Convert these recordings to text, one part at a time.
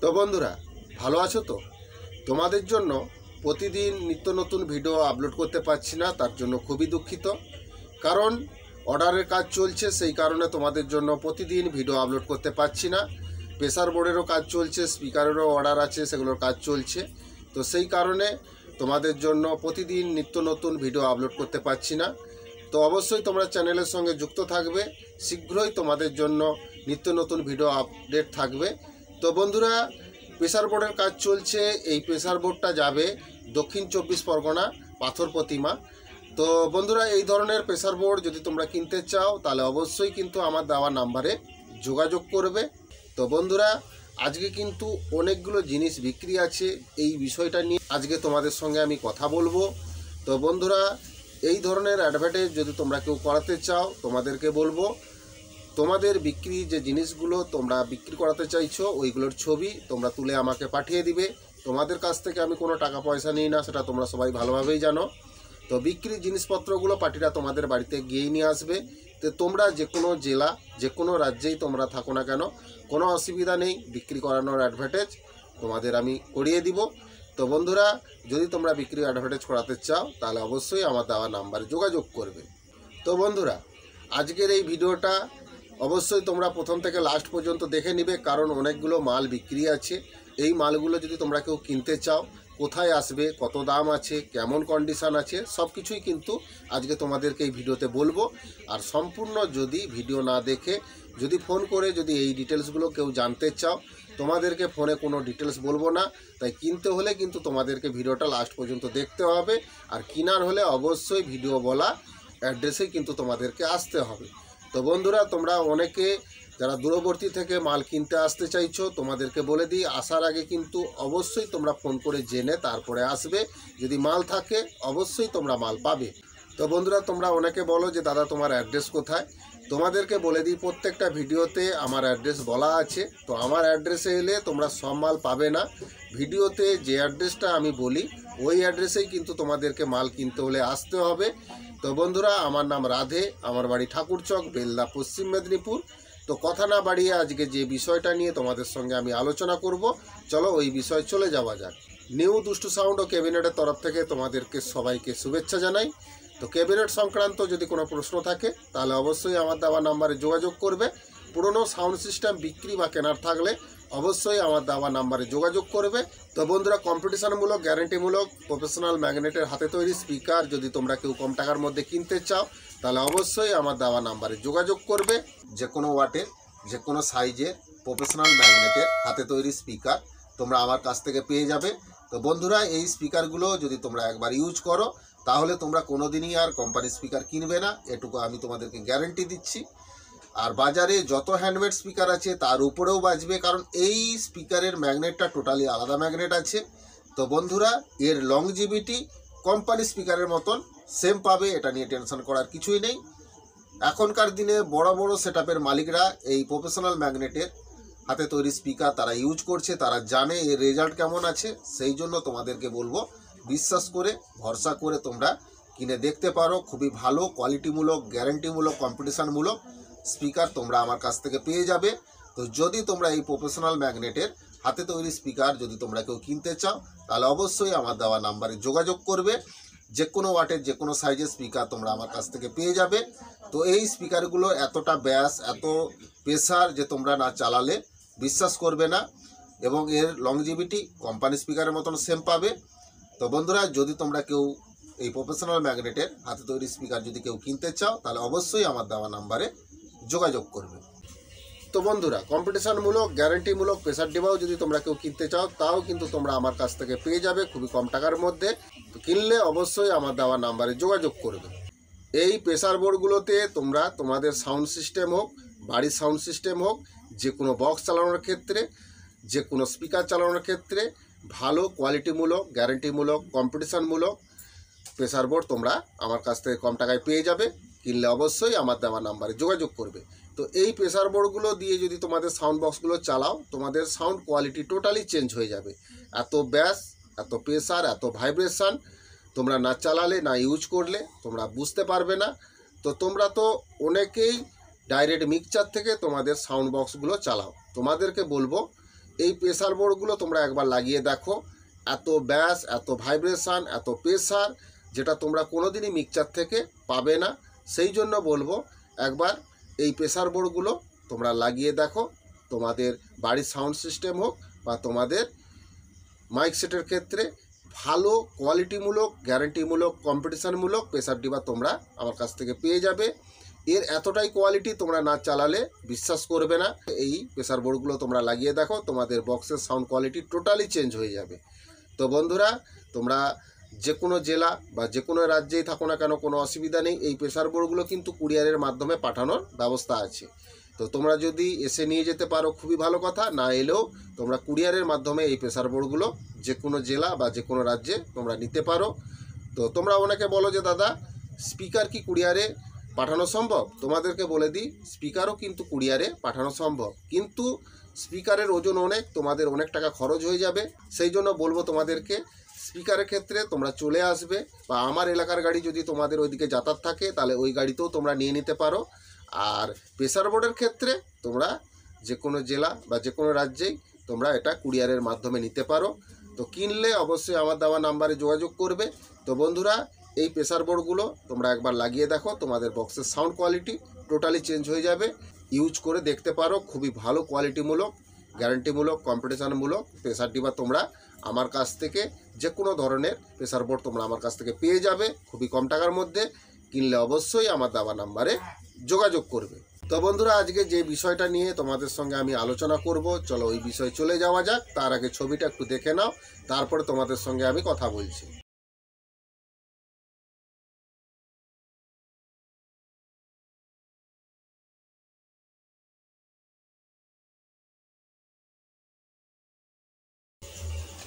তো বন্ধুরা, ভালো আছো তো? তোমাদের জন্য প্রতিদিন নিত্য নতুন ভিডিও আপলোড করতে পারছি না, তার জন্য খুবই দুঃখিত। কারণ অর্ডারের কাজ চলছে, সেই কারণে তোমাদের জন্য প্রতিদিন ভিডিও আপলোড করতে পারছি না। প্রেসার বোর্ডেরও কাজ চলছে, স্পিকারেরও অর্ডার আছে, সেগুলোর কাজ চলছে। তো সেই কারণে তোমাদের জন্য প্রতিদিন নিত্য নতুন ভিডিও আপলোড করতে পারছি না। তো অবশ্যই তোমরা চ্যানেলের সঙ্গে যুক্ত থাকবে, শীঘ্রই তোমাদের জন্য নিত্য নতুন ভিডিও আপডেট থাকবে। তো বন্ধুরা, প্রেসার বোর্ডের কাজ চলছে। এই প্রেসার বোর্ডটা যাবে দক্ষিণ 24 পরগনা পাথর প্রতিমা। তো বন্ধুরা, এই ধরনের প্রেসার বোর্ড যদি তোমরা কিনতে চাও তাহলে অবশ্যই কিন্তু আমার দেওয়া নাম্বারে যোগাযোগ করবে। তো বন্ধুরা, আজকে কিন্তু অনেকগুলো জিনিস বিক্রি আছে, এই বিষয়টা নিয়ে আজকে তোমাদের সঙ্গে আমি কথা বলবো। তো বন্ধুরা, এই ধরনের অ্যাডভার্টাইজ যদি তোমরা কেউ করাতে চাও, তোমাদেরকে বলবো তোমাদের বিক্রি যে জিনিসগুলো তোমরা বিক্রি করাতে চাইছো ওইগুলোর ছবি তোমরা তুলে আমাকে পাঠিয়ে দিবে। তোমাদের কাছ থেকে আমি কোনো টাকা পয়সা নিই না, সেটা তোমরা সবাই ভালোভাবেই জানো। তো বিক্রি জিনিসপত্রগুলো পার্টিরা তোমাদের বাড়িতে গিয়েই নিয়ে আসবে। তো তোমরা যে কোনো জেলা, যে কোনো রাজ্যেই তোমরা থাকো না কেন, কোনো অসুবিধা নেই, বিক্রি করানোর অ্যাডভার্টাইজ তোমাদের আমি করিয়ে দিব। তো বন্ধুরা, যদি তোমরা বিক্রি অ্যাডভার্টাইজ করাতে চাও তাহলে অবশ্যই আমার দেওয়া নাম্বারে যোগাযোগ করবে। তো বন্ধুরা, আজকের এই ভিডিওটা অবশ্যই তোমরা প্রথম থেকে লাস্ট পর্যন্ত দেখে নিবে, কারণ অনেকগুলো মাল বিক্রি আছে। এই মালগুলো যদি তোমরা কেউ কিনতে চাও, কোথায় আসবে, কত দাম আছে, কেমন কন্ডিশান আছে, সব কিছুই কিন্তু আজকে তোমাদেরকে এই ভিডিওতে বলবো। আর সম্পূর্ণ যদি ভিডিও না দেখে যদি ফোন করে যদি এই ডিটেলসগুলো কেউ জানতে চাও, তোমাদেরকে ফোনে কোনো ডিটেলস বলবো না। তাই কিনতে হলে কিন্তু তোমাদেরকে ভিডিওটা লাস্ট পর্যন্ত দেখতে হবে। আর কেনার হলে অবশ্যই ভিডিও বলা অ্যাড্রেসেই কিন্তু তোমাদেরকে আসতে হবে। তো বন্ধুরা, তোমরা অনেকে যারা দূরবর্তী থেকে মাল কিনতে আসতে চাইছো, তোমাদেরকে বলে দিই, আসার আগে কিন্তু অবশ্যই তোমরা ফোন করে জেনে তারপরে আসবে। যদি মাল থাকে অবশ্যই তোমরা মাল পাবে। তো বন্ধুরা, তোমরা অনেকে বলো যে দাদা তোমার অ্যাড্রেস কোথায়। তোমাদেরকে বলে দিই, প্রত্যেকটা ভিডিওতে আমার অ্যাড্রেস বলা আছে। তো আমার অ্যাড্রেসে এলে তোমরা সব মাল পাবে না। ভিডিওতে যে অ্যাড্রেসটা আমি বলি ওই অ্যাড্রেসেই কিন্তু তোমাদেরকে মাল কিনতে হলে আসতে হবে। তো বন্ধুরা, আমার নাম রাধে, আমার বাড়ি ঠাকুরচক, বেলদা, পশ্চিম মেদিনীপুর। তো কথা না বাড়িয়ে আজকে যে বিষয়টা নিয়ে তোমাদের সঙ্গে আমি আলোচনা করব, চলো ওই বিষয়ে চলে যাওয়া যাক। নিউ দুষ্টু সাউন্ড ও ক্যাবিনেটের তরফ থেকে তোমাদেরকে সবাইকে শুভেচ্ছা জানাই। তো ক্যাবিনেট সংক্রান্ত যদি কোনো প্রশ্ন থাকে তাহলে অবশ্যই আমার দেওয়া নাম্বারে যোগাযোগ করবে। পুরনো সাউন্ড সিস্টেম বিক্রি বা কেনার থাকলে অবশ্যই আমার দেওয়া নাম্বারে যোগাযোগ করবে। তো বন্ধুরা, কম্পিটিশনমূলক, গ্যারেন্টিমূলক প্রফেশনাল ম্যাগনেটের হাতে তৈরি স্পিকার যদি তোমরা কেউ কম টাকার মধ্যে কিনতে চাও তাহলে অবশ্যই আমার দেওয়া নাম্বারে যোগাযোগ করবে। যে কোনো ওয়াটের, যে কোনো সাইজের প্রফেশনাল ম্যাগনেটের হাতে তৈরি স্পিকার তোমরা আমার কাছ থেকে পেয়ে যাবে। তো বন্ধুরা, এই স্পিকারগুলো যদি তোমরা একবার ইউজ করো তাহলে তোমরা কোনোদিনই আর কোম্পানি স্পিকার কিনবে না, এটুকু আমি তোমাদেরকে গ্যারেন্টি দিচ্ছি। আর বাজারে যত হ্যান্ডমেড স্পিকার আছে তার উপরেও বাজবে, কারণ এই স্পিকারের ম্যাগনেটটা টোটালি আলাদা ম্যাগনেট আছে। তো বন্ধুরা, এর লংজিভিটি কোম্পানি স্পিকারের মতন সেম পাবে, এটা নিয়ে টেনশন করার কিছুই নেই। এখনকার দিনে বড় বড় সেটআপের মালিকরা এই প্রফেশনাল ম্যাগনেটের হাতে তৈরি স্পিকার তারা ইউজ করছে, তারা জানে এর রেজাল্ট কেমন আছে। সেই জন্য তোমাদেরকে বলবো, বিশ্বাস করে ভরসা করে তোমরা কিনে দেখতে পারো। খুবই ভালো কোয়ালিটিমূলক, গ্যারেন্টিমূলক, কম্পিটিশনমূলক স্পিকার তোমরা আমার কাছ থেকে পেয়ে যাবে। তো যদি তোমরা এই প্রফেশনাল ম্যাগনেটের হাতে তৈরি স্পিকার যদি তোমরা কেউ কিনতে চাও তাহলে অবশ্যই আমার দেওয়া নাম্বারে যোগাযোগ করবে। যে কোনো ওয়াটের, যে কোনো সাইজের স্পিকার তোমরা আমার কাছ থেকে পেয়ে যাবে। তো এই স্পিকারগুলো এতটা ব্যাস, এত প্রেসার যে তোমরা না চালালে বিশ্বাস করবে না, এবং এর লংজিভিটি কোম্পানি স্পিকারের মতন সেম পাবে। তো বন্ধুরা, যদি তোমরা কেউ এই প্রফেশনাল ম্যাগনেটের হাতে তৈরি স্পিকার যদি কেউ কিনতে চাও তাহলে অবশ্যই আমার দেওয়া নাম্বারে যোগাযোগ করবে। তো বন্ধুরা, কম্পিটিশনমূলক, গ্যারেন্টিমূলক প্রেসার ডিবাও যদি তোমরা কেউ কিনতে চাও তাও কিন্তু তোমরা আমার কাছ থেকে পেয়ে যাবে খুবই কম টাকার মধ্যে। তো কিনলে অবশ্যই আমার দেওয়া নাম্বারে যোগাযোগ করবে। এই প্রেসার বোর্ডগুলোতে তোমরা তোমাদের সাউন্ড সিস্টেম হোক, বাড়ির সাউন্ড সিস্টেম হোক, যে কোনো বক্স চালানোর ক্ষেত্রে, যে কোনো স্পিকার চালানোর ক্ষেত্রে ভালো কোয়ালিটিমূলক, গ্যারেন্টিমূলক, কম্পিটিশনমূলক প্রেসার বোর্ড তোমরা আমার কাছ থেকে কম টাকায় পেয়ে যাবে। কিনলে অবশ্যই আমার দেওয়া নাম্বারে যোগাযোগ করবে। তো এই প্রেসার বোর্ডগুলো দিয়ে যদি তোমাদের সাউন্ড বক্সগুলো চালাও, তোমাদের সাউন্ড কোয়ালিটি টোটালি চেঞ্জ হয়ে যাবে। এত ব্যাস, এত প্রেসার, এত ভাইব্রেশন তোমরা না চালালে, না ইউজ করলে তোমরা বুঝতে পারবে না। তো তোমরা তো অনেকেই ডাইরেক্ট মিক্সচার থেকে তোমাদের সাউন্ড বক্সগুলো চালাও। তোমাদেরকে বলবো এই প্রেসার বোর্ডগুলো তোমরা একবার লাগিয়ে দেখো, এত ব্যাস, এত ভাইব্রেশান, এত প্রেসার, যেটা তোমরা কোনোদিনই মিক্সচার থেকে পাবে না। সেই জন্য বলবো একবার এই প্রেসার বোর্ডগুলো তোমরা লাগিয়ে দেখো। তোমাদের বাড়ির সাউন্ড সিস্টেম হোক বা তোমাদের মাইক সেটের ক্ষেত্রে ভালো কোয়ালিটিমূলক, গ্যারান্টিমূলক, কম্পিটিশানমূলক প্রেসার ডিবা তোমরা আমার কাছ থেকে পেয়ে যাবে। এর এতটাই কোয়ালিটি তোমরা না চালালে বিশ্বাস করবে না। এই প্রেসার বোর্ডগুলো তোমরা লাগিয়ে দেখো, তোমাদের বক্সের সাউন্ড কোয়ালিটি টোটালি চেঞ্জ হয়ে যাবে। তো বন্ধুরা, তোমরা যে কোনো জেলা বা যে কোনো রাজ্যেই থাকো না কেন, কোনো অসুবিধা নেই। এই প্রেসার বোর্ডগুলো কিন্তু কুরিয়ারের মাধ্যমে পাঠানোর ব্যবস্থা আছে। তো তোমরা যদি এসে নিয়ে যেতে পারো খুবই ভালো কথা, না এলেও তোমরা কুরিয়ারের মাধ্যমে এই প্রেসার বোর্ডগুলো যে কোনো জেলা বা যে কোনো রাজ্যে তোমরা নিতে পারো। তো তোমরা অনেকে বলো যে দাদা স্পিকার কি কুরিয়ারে পাঠানো সম্ভব? তোমাদেরকে বলে দিই, স্পিকারও কিন্তু কুরিয়ারে পাঠানো সম্ভব, কিন্তু স্পিকারের ওজন অনেক, তোমাদের অনেক টাকা খরচ হয়ে যাবে। সেই জন্য বলবো তোমাদেরকে স্পিকারের ক্ষেত্রে তোমরা চলে আসবে, বা আমার এলাকার গাড়ি যদি তোমাদের ওইদিকে যাতায়াত থাকে তাহলে ওই গাড়িতেও তোমরা নিয়ে নিতে পারো। আর প্রেসার বোর্ডের ক্ষেত্রে তোমরা যে কোনো জেলা বা যে কোনো রাজ্যেই তোমরা এটা কুরিয়ারের মাধ্যমে নিতে পারো। তো কিনলে অবশ্যই আমার দেওয়া নাম্বারে যোগাযোগ করবে। তো বন্ধুরা, এই প্রেসার বোর্ডগুলো তোমরা একবার লাগিয়ে দেখো, তোমাদের বক্সের সাউন্ড কোয়ালিটি টোটালি চেঞ্জ হয়ে যাবে। ইউজ করে দেখতে পারো, খুবই ভালো কোয়ালিটিমূলক, গ্যারান্টিমূলক, কম্পিটিশানমূলক প্রেসার ডিবা তোমরা আমার কাছ থেকে যে কোনো ধরনের প্রেসার বোর্ড তোমরা আমার কাছ থেকে পেয়ে যাবে খুবই কম টাকার মধ্যে। কিনলে অবশ্যই আমার দেওয়া নাম্বারে যোগাযোগ করবে। তো বন্ধুরা, আজকে যে বিষয়টা নিয়ে তোমাদের সঙ্গে আমি আলোচনা করব, চলো ওই বিষয়ে চলে যাওয়া যাক। তার আগে ছবিটা একটু দেখে নাও, তারপরে তোমাদের সঙ্গে আমি কথা বলছি।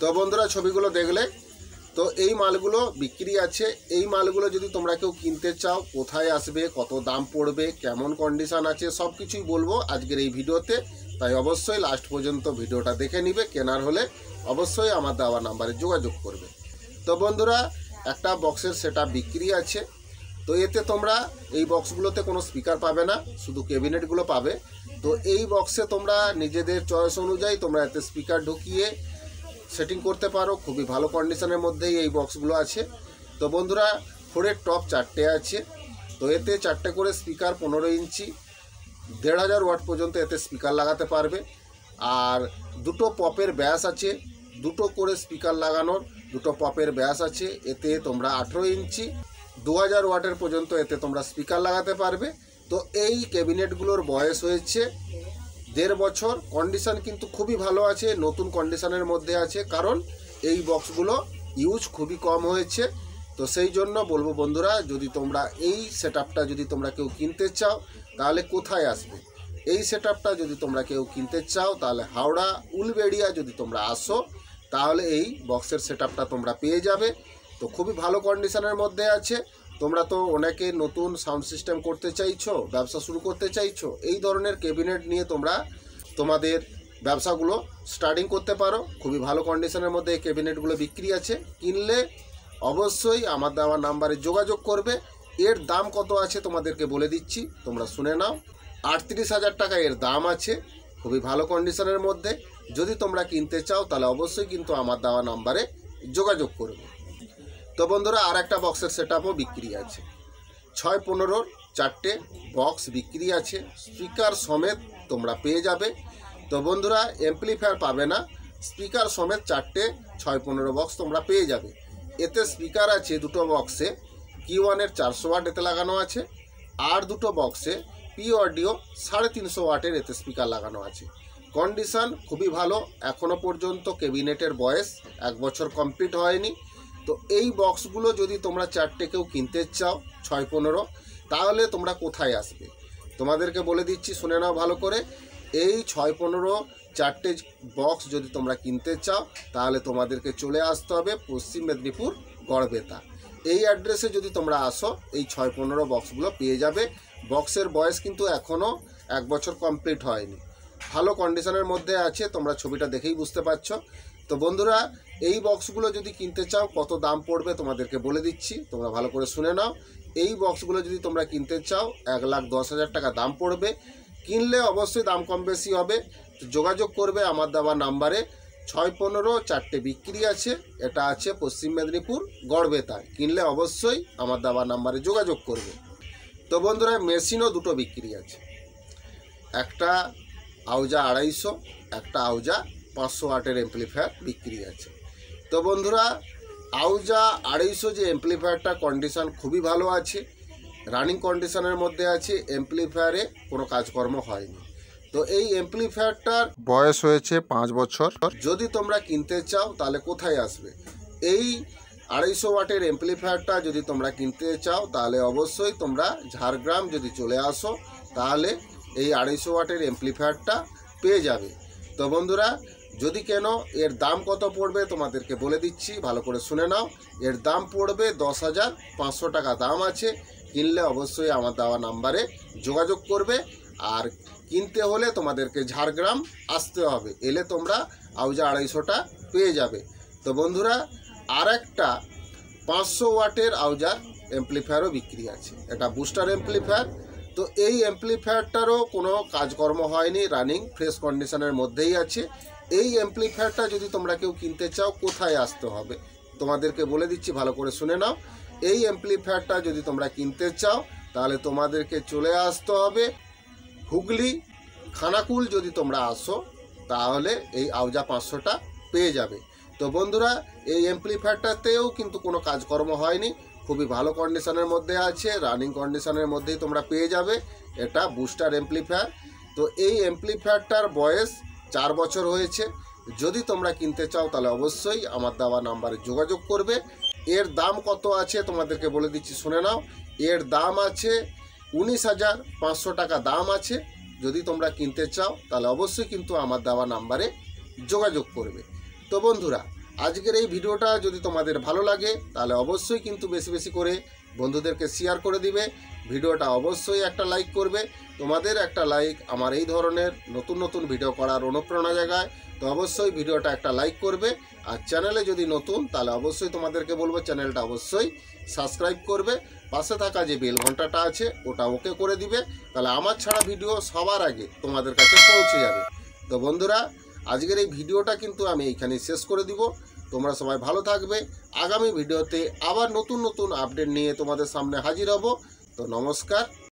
তো বন্ধুরা, ছবিগুলো দেখলে তো এই মালগুলো বিক্রি আছে। এই মালগুলো যদি তোমরা কেউ কিনতে চাও, কোথায় আসবে, কত দাম পড়বে, কেমন কন্ডিশন আছে, সব কিছুই বলবো আজকের এই ভিডিওতে। তাই অবশ্যই লাস্ট পর্যন্ত ভিডিওটা দেখে নিবে। কেনার হলে অবশ্যই আমার দেওয়া নাম্বারে যোগাযোগ করবে। তো বন্ধুরা, একটা বক্সের সেটআপ বিক্রি আছে। তো এতে তোমরা এই বক্সগুলোতে কোনো স্পিকার পাবে না, শুধু ক্যাবিনেটগুলো পাবে। তো এই বক্সে তোমরা নিজেদের চয়েস অনুযায়ী তোমরা এতে স্পিকার ঢুকিয়ে সেটিং করতে পারো। খুবই ভালো কন্ডিশনের মধ্যেই এই বক্সগুলো আছে। তো বন্ধুরা, 4-এর টপ 4টে আছে। তো এতে 4টে করে স্পিকার, 15 ইঞ্চি 1500 ওয়াট পর্যন্ত এতে স্পিকার লাগাতে পারবে। আর দুটো পপের ব্যাস আছে, দুটো করে স্পিকার লাগানোর দুটো পপের ব্যাস আছে। এতে তোমরা 18 ইঞ্চি 2000 ওয়াটের পর্যন্ত এতে তোমরা স্পিকার লাগাতে পারবে। তো এই ক্যাবিনেটগুলোর বয়স হয়েছে 1.5 বছর। কন্ডিশন কিন্তু খুবই ভালো আছে, নতুন কন্ডিশনের মধ্যে আছে, কারণ এই বক্সগুলো ইউজ খুবই কম হয়েছে। তো সেই জন্য বলবো বন্ধুরা, যদি তোমরা এই সেটআপটা যদি তোমরা কেউ কিনতে চাও তাহলে কোথায় আসবে? এই সেটআপটা যদি তোমরা কেউ কিনতে চাও তাহলে হাওড়া উলবেড়িয়া যদি তোমরা আসো তাহলে এই বক্সের সেটআপটা তোমরা পেয়ে যাবে। তো খুবই ভালো কন্ডিশনের মধ্যে আছে। তোমরা তো অনেকে নতুন সাউন্ড সিস্টেম করতে চাইছো, ব্যবসা শুরু করতে চাইছো, এই ধরনের ক্যাবিনেট নিয়ে তোমরা তোমাদের ব্যবসাগুলো স্টার্টিং করতে পারো। খুবই ভালো কন্ডিশনের মধ্যে এই ক্যাবিনেটগুলো বিক্রি আছে। কিনলে অবশ্যই আমার দেওয়া নাম্বারে যোগাযোগ করবে। এর দাম কত আছে তোমাদেরকে বলে দিচ্ছি, তোমরা শুনে নাও। 38,000 টাকা এর দাম আছে, খুবই ভালো কন্ডিশনের মধ্যে। যদি তোমরা কিনতে চাও তাহলে অবশ্যই কিন্তু আমার দেওয়া নাম্বারে যোগাযোগ করবে। তো বন্ধুরা, আর একটা বক্সের সেটআপও বিক্রি আছে। 6-15-র 4টে বক্স বিক্রি আছে, স্পিকার সমেত তোমরা পেয়ে যাবে। তো বন্ধুরা, অ্যাম্পলিফায়ার পাবে না, স্পিকার সমেত 4টে 6-15 বক্স তোমরা পেয়ে যাবে। এতে স্পিকার আছে দুটো বক্সে, Q1-এর 400 ওয়াট এতে লাগানো আছে, আর দুটো বক্সে পি অডিও 350 ওয়াটের এতে স্পিকার লাগানো আছে। কন্ডিশন খুবই ভালো, এখনও পর্যন্ত ক্যাবিনেটের বয়স 1 বছর কমপ্লিট হয়নি। তো এই বক্সগুলো যদি তোমরা 4টে কেউ কিনতে চাও 6-15, তাহলে তোমরা কোথায় আসবে তোমাদেরকে বলে দিচ্ছি, শুনে নাও ভালো করে। এই 6-15 4টে বক্স যদি তোমরা কিনতে চাও তাহলে তোমাদেরকে চলে আসতে হবে পশ্চিম মেদিনীপুর গড়বেতা। এই অ্যাড্রেসে যদি তোমরা আসো এই 6-15 বক্সগুলো পেয়ে যাবে। বক্সের বয়স কিন্তু এখনও 1 বছর কমপ্লিট হয়নি, ভালো কন্ডিশনের মধ্যে আছে, তোমরা ছবিটা দেখেই বুঝতে পারছো। তো বন্ধুরা, এই বক্সগুলো যদি কিনতে চাও কত দাম পড়বে তোমাদেরকে বলে দিচ্ছি, তোমরা ভালো করে শুনে নাও। এই বক্সগুলো যদি তোমরা কিনতে চাও 1,10,000 টাকা দাম পড়বে। কিনলে অবশ্যই দাম কম বেশি হবে, যোগাযোগ করবে আমার দেওয়া নাম্বারে। 615 4টে বিক্রি আছে, এটা আছে পশ্চিম মেদিনীপুর গড়বেতায়। কিনলে অবশ্যই আমার দেওয়া নাম্বারে যোগাযোগ করবে। তো বন্ধুরা মেশিনও দুটো বিক্রি আছে, একটা আউজা 250, একটা আউজা 500 ওয়াটের অ্যাম্প্লিফায়ার বিক্রি আছে। তো বন্ধুরা আউজা 250 যে অ্যাম্প্লিফায়ারটা কন্ডিশন খুবই ভালো আছে, রানিং কন্ডিশনের মধ্যে আছে, অ্যাম্প্লিফায়ারে কোনো কাজকর্ম হয়নি। তো এই অ্যাম্প্লিফায়ারটার বয়স হয়েছে 5 বছর। যদি তোমরা কিনতে চাও তাহলে কোথায় আসবে? এই 250 ওয়াটের অ্যাম্প্লিফায়ারটা যদি তোমরা কিনতে চাও তাহলে অবশ্যই তোমরা ঝাড়গ্রাম যদি চলে আসো তাহলে এই 250 ওয়াটের অ্যাম্প্লিফায়ারটা পেয়ে যাবে। তো বন্ধুরা যদি কেন এর দাম কত পড়বে তোমাদেরকে বলে দিচ্ছি, ভালো করে শুনে নাও। এর দাম পড়বে 10,500 টাকা দাম আছে। কিনলে অবশ্যই আমার দেওয়া নাম্বারে যোগাযোগ করবে। আর কিনতে হলে তোমাদেরকে ঝাড়গ্রাম আসতে হবে, এলে তোমরা আউজা 250টা পেয়ে যাবে। তো বন্ধুরা আর একটা 500 ওয়াটের আউজার অ্যাম্প্লিফায়ারও বিক্রি আছে, এটা বুস্টার অ্যাম্প্লিফায়ার। তো এই অ্যাম্প্লিফায়ারটারও কোনো কাজকর্ম হয়নি, রানিং ফ্রেশ কন্ডিশনের মধ্যেই আছে। এই অ্যাম্প্লিফায়ারটা যদি তোমরা কেউ কিনতে চাও কোথায় আসতে হবে তোমাদেরকে বলে দিচ্ছি, ভালো করে শুনে নাও। এই অ্যাম্প্লিফায়ারটা যদি তোমরা কিনতে চাও তাহলে তোমাদেরকে চলে আসতে হবে হুগলি খানাকুল। যদি তোমরা আসো তাহলে এই আউজা 500টা পেয়ে যাবে। তো বন্ধুরা এই অ্যাম্প্লিফায়ারটাতেও কিন্তু কোনো কাজকর্ম হয়নি, খুবই ভালো কন্ডিশনের মধ্যে আছে, রানিং কন্ডিশনের মধ্যেই তোমরা পেয়ে যাবে। এটা বুস্টার অ্যাম্প্লিফায়ার। তো এই অ্যাম্প্লিফায়ারটার বয়স 4 বছর হয়েছে। যদি তোমরা কিনতে চাও তাহলে অবশ্যই আমার দেওয়া নাম্বারে যোগাযোগ করবে। এর দাম কত আছে তোমাদেরকে বলে দিচ্ছি, শুনে নাও। এর দাম আছে 19,500 টাকা দাম আছে। যদি তোমরা কিনতে চাও তাহলে অবশ্যই কিন্তু আমার দেওয়া নাম্বারে যোগাযোগ করবে। তো বন্ধুরা আজকের এই ভিডিওটা যদি তোমাদের ভালো লাগে তাহলে অবশ্যই কিন্তু বেশি বেশি করে বন্ধুদেরকে শেয়ার করে দিবে। ভিডিওটা অবশ্যই একটা লাইক করবে। তোমাদের একটা লাইক আমার এই ধরনের নতুন নতুন ভিডিও করার অনুপ্রেরণা জাগায়। তো অবশ্যই ভিডিওটা একটা লাইক করবে। আর চ্যানেলে যদি নতুন তাহলে অবশ্যই তোমাদেরকে বলবো চ্যানেলটা অবশ্যই সাবস্ক্রাইব করবে। পাশে থাকা যে বেল ঘন্টাটা আছে ওটা ওকে করে দিবে, তাহলে আমার ছাড়া ভিডিও সবার আগে তোমাদের কাছে পৌঁছে যাবে। তো বন্ধুরা আজকের এই ভিডিওটা কিন্তু আমি এইখানেই শেষ করে দিব। তোমরা সবাই ভালো থাকবে। আগামী ভিডিওতে আবার নতুন নতুন আপডেট নিয়ে তোমাদের সামনে হাজির হব। তো নমস্কার।